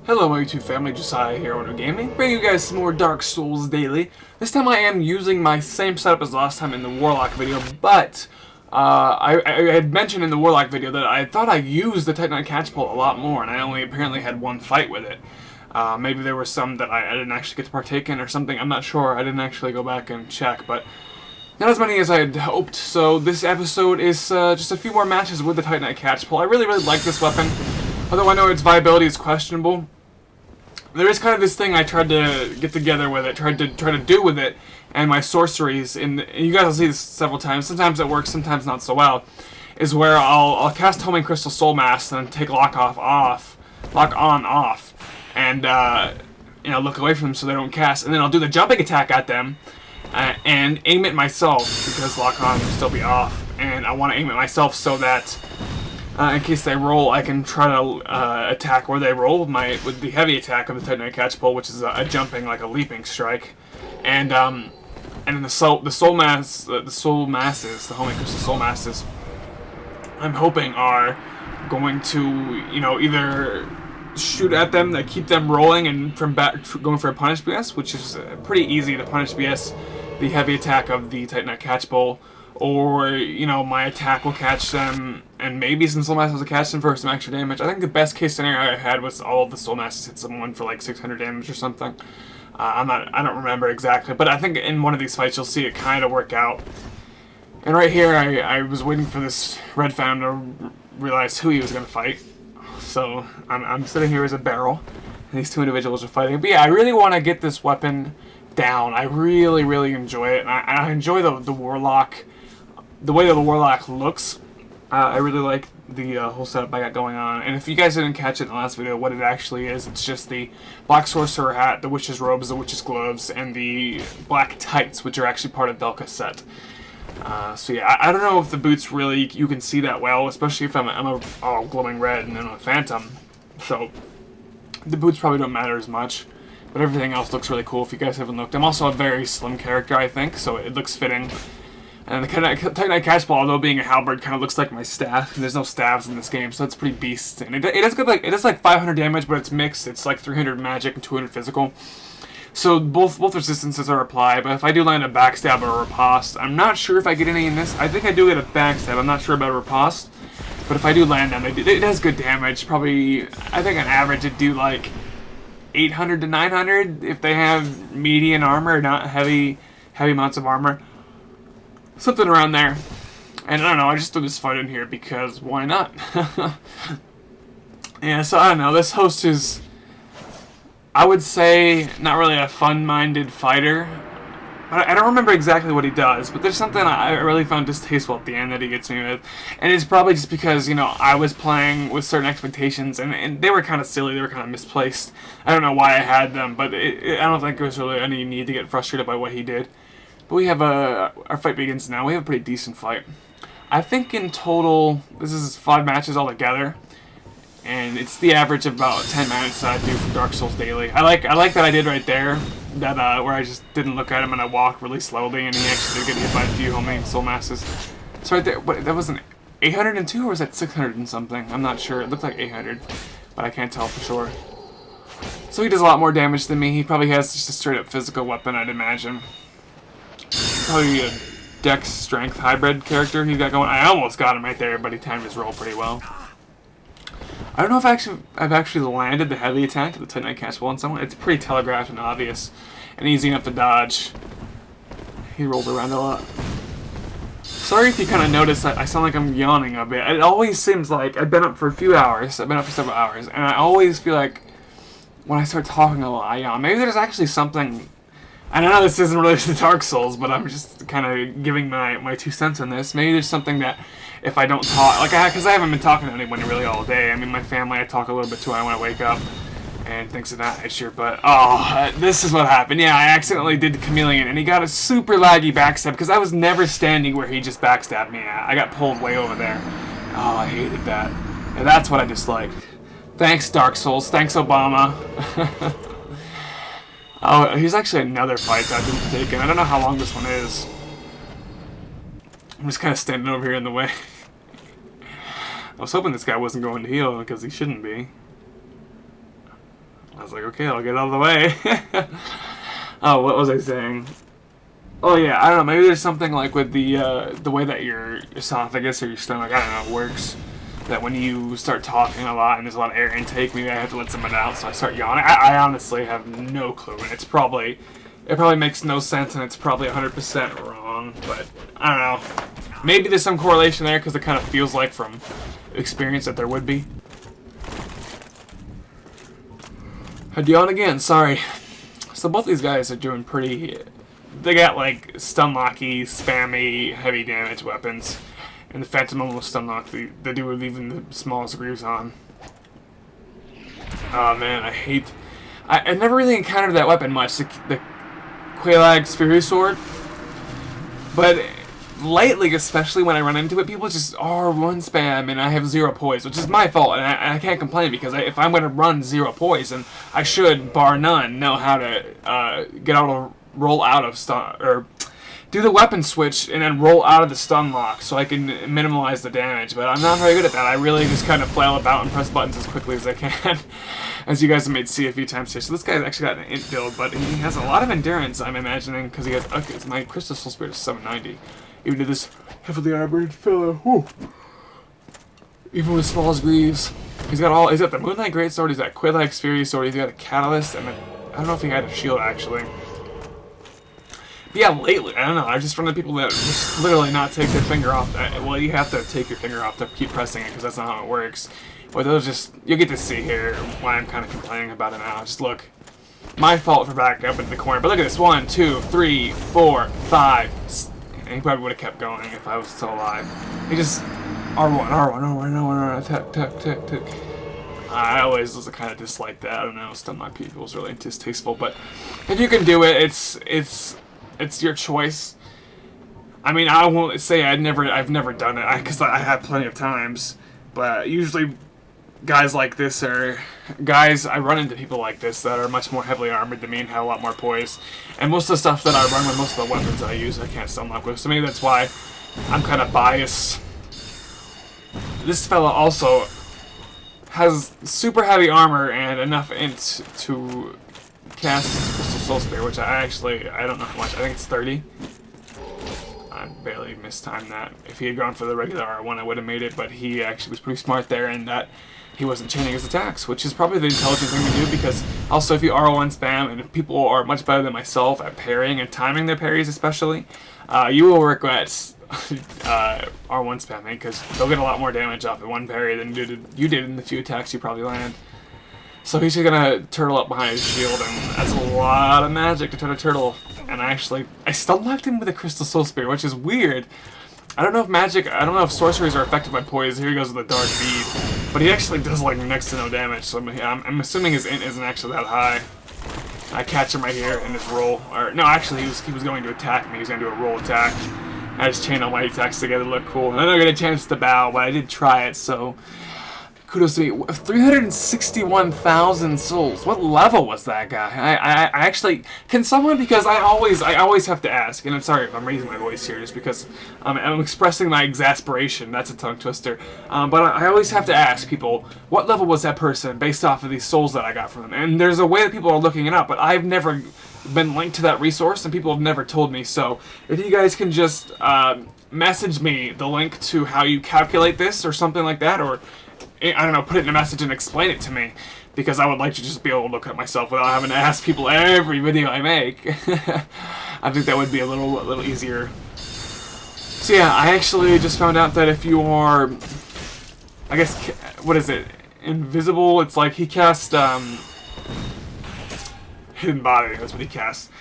Hello my YouTube family, Josiah here on Gaming, bringing you guys some more Dark Souls daily. This time I am using my same setup as last time in the Warlock video, but I had mentioned in the Warlock video that I thought I used the Titanite catchpole a lot more, and I only apparently had one fight with it. Maybe there were some that I didn't actually get to partake in or something, I'm not sure, I didn't actually go back and check, but not as many as I had hoped. So this episode is just a few more matches with the Titanite catchpole. I really like this weapon, although I know its viability is questionable. There is kind of this thing I tried to get together with it, tried to do with it, and my sorceries. And you guys will see this several times. Sometimes it works, sometimes not so well. Is where I'll cast Homing Crystal Soul Mass and then take lock on off, and look away from them so they don't cast. And then I'll do the jumping attack at them and aim it myself because lock on will still be off. And I want to aim it myself so that in case they roll, I can try to attack where they roll with the heavy attack of the Titanite catchpole, which is a jumping, like a leaping strike, and then the soul masses, the homing crystal soul masses, I'm hoping are going to either shoot at them that keep them rolling and from back going for a punish BS, which is pretty easy to punish BS the heavy attack of the Titanite catchpole. Or, my attack will catch them, and maybe some soul masses will catch them for some extra damage. I think the best case scenario I had was all of the soul masses hit someone for like 600 damage or something. I don't remember exactly, but I think in one of these fights you'll see it kind of work out. And right here, I was waiting for this red fan to realize who he was going to fight. So I'm sitting here as a barrel, and these two individuals are fighting. But yeah, I really want to get this weapon down. I really enjoy it, and I enjoy the Warlock. The way that the Warlock looks, I really like the whole setup I got going on. And if you guys didn't catch it in the last video, what it actually is, it's just the black sorcerer hat, the witch's robes, the witch's gloves, and the black tights, which are actually part of Delka's set. So yeah, I don't know if the boots really you can see that well, especially if I'm a glowing red and then a phantom. So the boots probably don't matter as much, but everything else looks really cool if you guys haven't looked. I'm also a very slim character, I think, so it looks fitting. And the Titanite catchpole, although being a halberd, kind of looks like my staff. And there's no staves in this game, so it's pretty beast. And it does good, it does like 500 damage, but it's mixed. It's like 300 magic and 200 physical. So both resistances are applied. But if I do land a backstab or a riposte, I'm not sure if I get any in this. I think I do get a backstab. I'm not sure about a riposte. But if I do land them, it does good damage. Probably, I think on average it'd do like 800 to 900 if they have median armor, not heavy amounts of armor. Something around there. And I don't know, I just threw this fight in here because why not? Yeah, so I don't know, this host is, I would say, not really a fun-minded fighter. I don't remember exactly what he does, but there's something I really found distasteful at the end that he gets me with. And it's probably just because, I was playing with certain expectations, and they were kind of silly, they were kind of misplaced. I don't know why I had them, but I don't think there was really any need to get frustrated by what he did. But we have our fight begins now. We have a pretty decent fight. I think in total, this is 5 matches all together, and it's the average of about 10 minutes that I do for Dark Souls daily. I like that I did right there, that where I just didn't look at him and I walked really slowly, and he actually did get hit by a few homing soul masses. So right there, but that was an 802 or was that 600 and something? I'm not sure. It looked like 800, but I can't tell for sure. So he does a lot more damage than me. He probably has just a straight up physical weapon, I'd imagine. Probably a dex strength hybrid character he's got going. I almost got him right there, but he timed his roll pretty well. I don't know if I've actually landed the heavy attack of the Titanite catchpole on someone. It's pretty telegraphed and obvious, and easy enough to dodge. He rolls around a lot. Sorry if you kind of notice that I sound like I'm yawning a bit. It always seems like I've been up for a few hours. I've been up for several hours, and I always feel like when I start talking a lot, I yawn. Maybe there's actually something. I know this isn't related to Dark Souls, but I'm just kind of giving my 2 cents on this. Maybe there's something that if I don't talk, because I haven't been talking to anyone really all day. I mean, my family I talk a little bit to when I wake up and things of that nature. But this is what happened. Yeah, I accidentally did the chameleon, and he got a super laggy backstab because I was never standing where he just backstabbed me at. I got pulled way over there. Oh, I hated that. And that's what I disliked. Thanks, Dark Souls. Thanks, Obama. Oh, here's actually another fight that I've been taking. I don't know how long this one is. I'm just kind of standing over here in the way. I was hoping this guy wasn't going to heal because he shouldn't be. I was like, okay, I'll get out of the way. Oh, what was I saying? Oh yeah, I don't know. Maybe there's something like with the way that your esophagus or your stomach, I don't know, works. That when you start talking a lot and there's a lot of air intake, maybe I have to let someone out, so I start yawning. I honestly have no clue, and it probably makes no sense, and it's probably 100% wrong. But I don't know. Maybe there's some correlation there because it kind of feels like from experience that there would be. I'd yawn again. Sorry. So both these guys are doing pretty. They got like stun-locky, spammy, heavy damage weapons. And the Phantom almost stun-locked the dude with even the smallest greaves on. Oh man, I never really encountered that weapon much, the Quelaag's Fury Sword. But lately, especially when I run into it, people just R1 spam and I have 0 poise, which is my fault, and I can't complain because if I'm going to run 0 poise, then I should, bar none, know how to roll out of stun, or do the weapon switch and then roll out of the stun lock so I can minimize the damage. But I'm not very good at that. I really just kind of flail about and press buttons as quickly as I can, as you guys have made see a few times here. So this guy's actually got an int build, but he has a lot of endurance, I'm imagining, because he has, okay, my Crystal Soul Spirit is 790. Even to this heavily armored fellow, whew. Even with smallest greaves. He's got the Moonlight Greatsword, he's got Quelaag's Fury Sword, he's got a Catalyst, and I don't know if he had a shield actually. But yeah, lately, I don't know, I just run into people that just literally not take their finger off. Well, you have to take your finger off to keep pressing it because that's not how it works. But those just, you'll get to see here why I'm kind of complaining about it now. Just look. My fault for backing up into the corner. But look at this. 1, 2, 3, 4, 5. And he probably would have kept going if I was still alive. He just, R1, attack. I always was kind of dislike that. I don't know, stun my people is really distasteful. But if you can do it, it's your choice. I mean, I won't say I've never done it because I have plenty of times. But usually, guys like this I run into people like this that are much more heavily armored than me and have a lot more poise. And most of the stuff that I run with, most of the weapons that I use, I can't stun lock with. So maybe that's why I'm kind of biased. This fella also has super heavy armor and enough int to cast Crystal Soul Spear, which I don't know how much. I think it's 30. I barely mistimed that. If he had gone for the regular R1, I would have made it, but he actually was pretty smart there in that he wasn't chaining his attacks, which is probably the intelligent thing to do, because also if you R1 spam, and if people are much better than myself at parrying and timing their parries especially, you will regret R1 spamming, because they'll get a lot more damage off of one parry than you did in the few attacks you probably land. So he's just gonna turtle up behind his shield, and that's a lot of magic to try to turtle. And I stun locked him with a Crystal Soul Spear, which is weird. I don't know if sorceries are affected by poise. Here he goes with a Dark Bead. But he actually does like next to no damage, so I'm assuming his int isn't actually that high. I catch him right here in his roll. Or no, actually he was going to attack me. He was going to do a roll attack. I just chained all my attacks together to look cool. And I don't get a chance to bow, but I did try it, so kudos to me. 361,000 souls. What level was that guy? I actually, can someone, because I always have to ask, and I'm sorry if I'm raising my voice here just because I'm expressing my exasperation. That's a tongue twister. But I always have to ask people, what level was that person based off of these souls that I got from them? And there's a way that people are looking it up, but I've never been linked to that resource, and people have never told me. So if you guys can just message me the link to how you calculate this or something like that, or I don't know, put it in a message and explain it to me, because I would like to just be able to look at myself without having to ask people every video I make. I think that would be a little easier. So yeah, I actually just found out that if you are, I guess, what is it, invisible, it's like he cast Hidden Body, that's what he casts.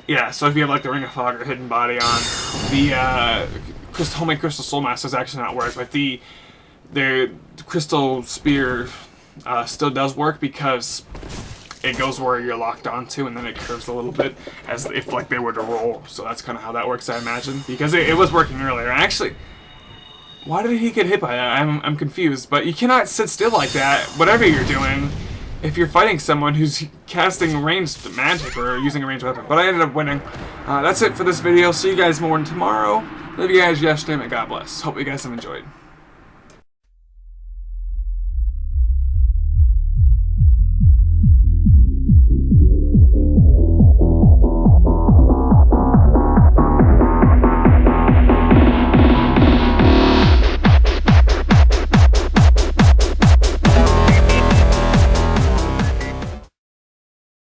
Yeah, so if you have like the Ring of Fog or Hidden Body on, the Homemade Crystal Soul Master does actually not work, but the Crystal Spear still does work, because it goes where you're locked onto, and then it curves a little bit as if like they were to roll. So that's kind of how that works, I imagine, because it was working earlier. Actually, why did he get hit by that? I'm confused. But you cannot sit still like that, whatever you're doing, if you're fighting someone who's casting ranged magic or using a ranged weapon. But I ended up winning. That's it for this video. See you guys more tomorrow. Love you guys yesterday, and God bless. Hope you guys have enjoyed.